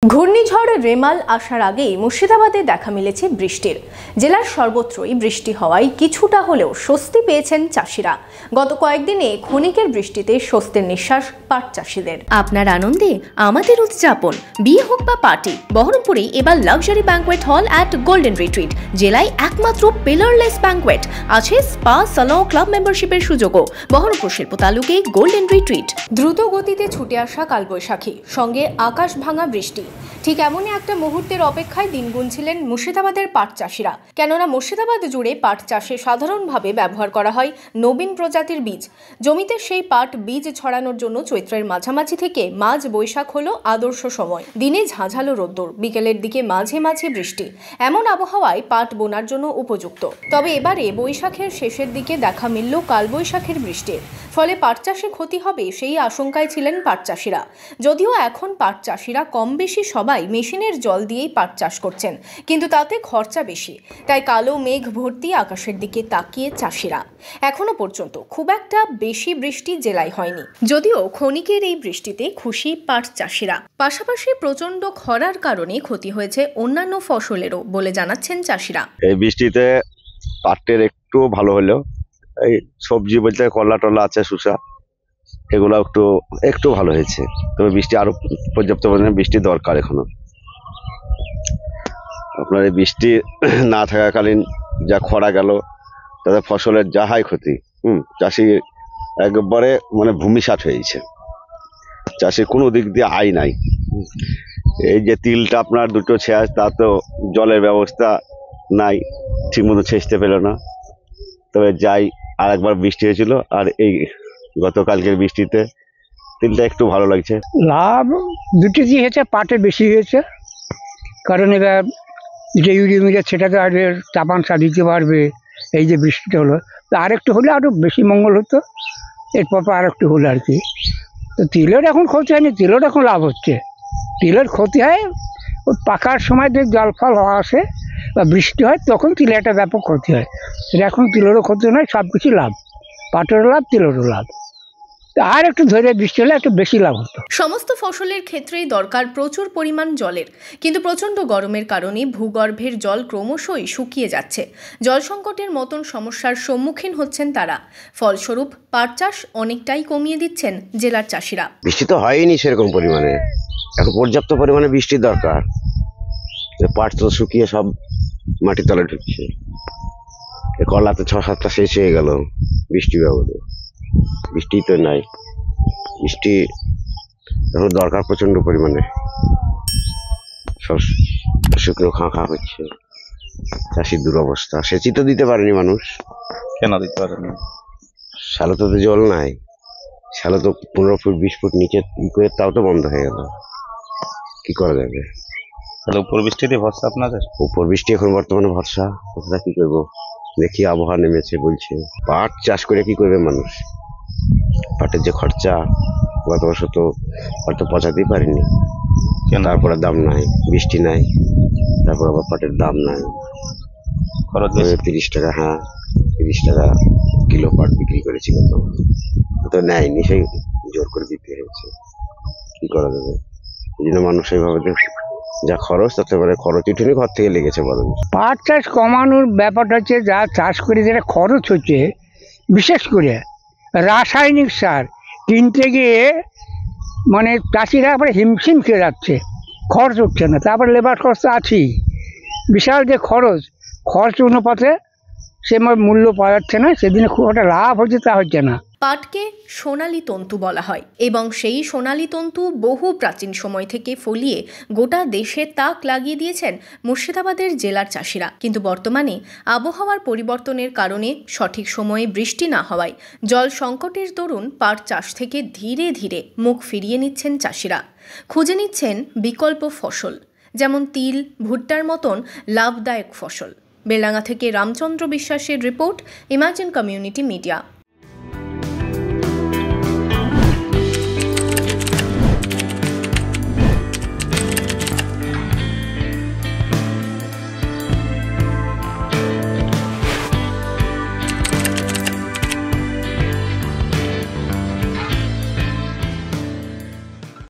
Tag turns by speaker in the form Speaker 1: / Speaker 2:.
Speaker 1: ঘূর্ণিঝড় রেমাল আসার আগেই মুর্শিদাবাদে দেখা মিলেছে বৃষ্টির। জেলার সর্বত্রই বৃষ্টি হওয়ায় কিছুটা হলেও স্বস্তি পেয়েছেন চাষিরা। গত কয়েকদিনে ক্ষণিকের বৃষ্টিতে স্বস্তির নিঃশ্বাস পাট চাষিদের। আপনার আনন্দে আমাদের উদযাপন, বিয়ে হোক বা পার্টি, বহরমপুরে এবার luxury banquet hall at golden retreat. জেলায় একমাত্র পিলারলেস ব্যাংকোয়েট, আছে স্পা, সালন, ক্লাব মেম্বারশিপের সুযোগও। বহরমপুর শিল্প তালুকে গোল্ডেন রিট্রিট। দ্রুত গতিতে ছুটে আসা কালবৈশাখী, সঙ্গে আকাশ ভাঙা বৃষ্টি। ঠিক এমনই একটা মুহূর্তের অপেক্ষায় দিন গুনছিলেন মুর্শিদাবাদের পাট চাষিরা। কেননা মুর্শিদাবাদ জুড়ে পাট চাষে সাধারণভাবে ব্যবহার করা হয় নবীন প্রজাতির বীজ। জমিতে সেই পাট বীজ ছড়ানোর জন্য চৈত্রের মাঝামাঝি থেকে মাঝ বৈশাখ হলো আদর্শ সময়। দিনে ঝাঁঝালো রোদ্দুর, বিকেলের দিকে মাঝে মাঝে বৃষ্টি। এমন আবহাওয়ায় পাট বোনার জন্য উপযুক্ত। তবে এবারে বৈশাখের শেষের দিকে দেখা মিলল কালবৈশাখের বৃষ্টির। ফলে পাট চাষে ক্ষতি হবে সেই আশঙ্কায় ছিলেন পাট চাষিরা। যদিও এখন পাট চাষিরা কম বেশি সবাই মেশিনের জল দিয়েই পাট চাষ করছেন, কিন্তু তাতে খরচা বেশি। তাই কালো মেঘ ভর্তি আকাশের দিকে তাকিয়ে চাষিরা। এখনো পর্যন্ত খুব একটা বেশি বৃষ্টি জেলায় হয়নি, যদিও ক্ষণিকের এই বৃষ্টিতে খুশি পাট চাষিরা। পাশাপাশি প্রচন্ড খরার কারণে ক্ষতি হয়েছে অন্যান্য ফসলেরও বলে জানাচ্ছেন চাষিরা।
Speaker 2: এই বৃষ্টিতে পাটের একটু ভালো হলো। এই সবজি বলতে করলা টলা আছে, শসা, এগুলো একটু ভালো হয়েছে। তবে বৃষ্টি আরো পর্যাপ্ত পরিমাণে বৃষ্টি দরকার এখনো। আপনার এই বৃষ্টি না থাকাকালীন যা খরা গেল, তাদের ফসলের যা হাই ক্ষতি, চাষি একবারে ভূমিসাৎ হয়েছে। চাষির কোনো দিক দিয়ে আয় নাই। এই যে তিলটা আপনার দুটো ছেঁচ, তা তো জলের ব্যবস্থা নাই, ঠিকমতো ছেঁচতে পেল না। তবে যাই, আর একবার বৃষ্টি হয়েছিল, আর এই গতকালকের বৃষ্টিতে তিলটা একটু ভালো লাগছে।
Speaker 3: লাভ দুটো দিয়ে হয়েছে, পাটে বেশি হয়েছে, কারণ এবার যে ইউরিয়া সেটাতে আর চাপানসা দিতে পারবে। এই যে বৃষ্টিটা হলো, আর একটু হলে আরও বেশি মঙ্গল হতো। এরপর আর একটু হলো আর কি। তো তিলের এখন ক্ষতি হয়নি, তিলের এখন লাভ হচ্ছে। তিলের ক্ষতি হয় ওই পাকার সময় যে জল ফল আসে বা বৃষ্টি হয়, তখন তিলের একটা ব্যাপক ক্ষতি হয়। এখন তিলেরও ক্ষতি নয়, সব কিছু লাভ, পাটেরও লাভ, তিলেরও লাভ। আর একটু ধরে বৃষ্টি হলে একটু বেশি লাভ হতো।
Speaker 1: সমস্ত ফসলের ক্ষেত্রেই দরকার প্রচুর পরিমাণ জলের, কিন্তু প্রচণ্ড গরমের কারণে ভূগর্ভের জল ক্রমশই শুকিয়ে যাচ্ছে। জল সংকটের মতন সমস্যার সম্মুখীন হচ্ছেন তারা। ফলস্বরূপ পাট চাষ অনেকটাই কমিয়ে দিচ্ছেন জেলার চাষিরা।
Speaker 2: বৃষ্টি তো হয়নি সেরকম পরিমাণে, এখন পর্যাপ্ত পরিমাণে বৃষ্টির দরকার। পাট তো শুকিয়ে সব মাটির তলে ঢুকছে। করলাতে 6-7টা শেষ হয়ে গেল বৃষ্টি ব্যবহারে। বৃষ্টি তো নাই, বৃষ্টি এখন দরকার প্রচন্ড পরিমাণে। সব শুকনো খাঁ হচ্ছে, চাষির দুরবস্থা। সেচই তো দিতে পারেনি মানুষ।
Speaker 4: কেন দিতে পারেনি?
Speaker 2: শ্যালোতে তো জল নাই, শ্যালো তো 15 ফুট 20 ফুট নিচে করে, তাও তো বন্ধ হয়ে গেল। কি করা যাবে?
Speaker 4: তাহলে উপর বৃষ্টিতে ভরসা আপনাদের?
Speaker 2: উপর বৃষ্টি এখন বর্তমানে ভরসা। কোথাটা কি করবো, দেখি আবহাওয়া নেমেছে বলছে। পাট চাষ করে কি করবে মানুষ? পাটের যে খরচা, গত বছর তো হয়তো পচাতেই পারিনি। তারপরে দাম নাই, বৃষ্টি নাই, তারপর আবার পাটের দাম নাই।
Speaker 4: খরচ
Speaker 2: 30 টাকা, 30 টাকা কিলো পাট বিক্রি করেছি কত, তো নেয়নি, সেই জোর করে দিতে হয়েছে। কি করা যাবে? এই জন্য মানুষ এইভাবে যা খরচ, তাতে খরচ উঠেনি, ঘর থেকে লেগেছে বরং।
Speaker 3: পাট চাষ কমানোর ব্যাপারটা হচ্ছে, যা চাষ করে যেটা খরচ হচ্ছে, বিশেষ করে রাসায়নিক সার কিনতে গিয়ে চাষিরা আবার হিমশিম খেয়ে যাচ্ছে, খরচ উঠছে না। তারপরে লেবার খরচ আছেই, বিশাল যে খরচ অনুপাতে সে মূল্য পাওয়া যাচ্ছে না। সেদিনে খুব একটা লাভ হচ্ছে তা হচ্ছে না।
Speaker 1: পাটকে সোনালী তন্তু বলা হয়, এবং সেই সোনালী তন্তু বহু প্রাচীন সময় থেকে ফলিয়ে গোটা দেশে তাক লাগিয়ে দিয়েছেন মুর্শিদাবাদের জেলার চাষিরা। কিন্তু বর্তমানে আবহাওয়ার পরিবর্তনের কারণে সঠিক সময়ে বৃষ্টি না হওয়ায় জল সংকটের দরুন পাট চাষ থেকে ধীরে ধীরে মুখ ফিরিয়ে নিচ্ছেন চাষিরা। খুঁজে নিচ্ছেন বিকল্প ফসল, যেমন তিল, ভুট্টার মতন লাভদায়ক ফসল। বেলডাঙ্গা থেকে রামচন্দ্র বিশ্বাসের রিপোর্ট, ইমাজিন কমিউনিটি মিডিয়া।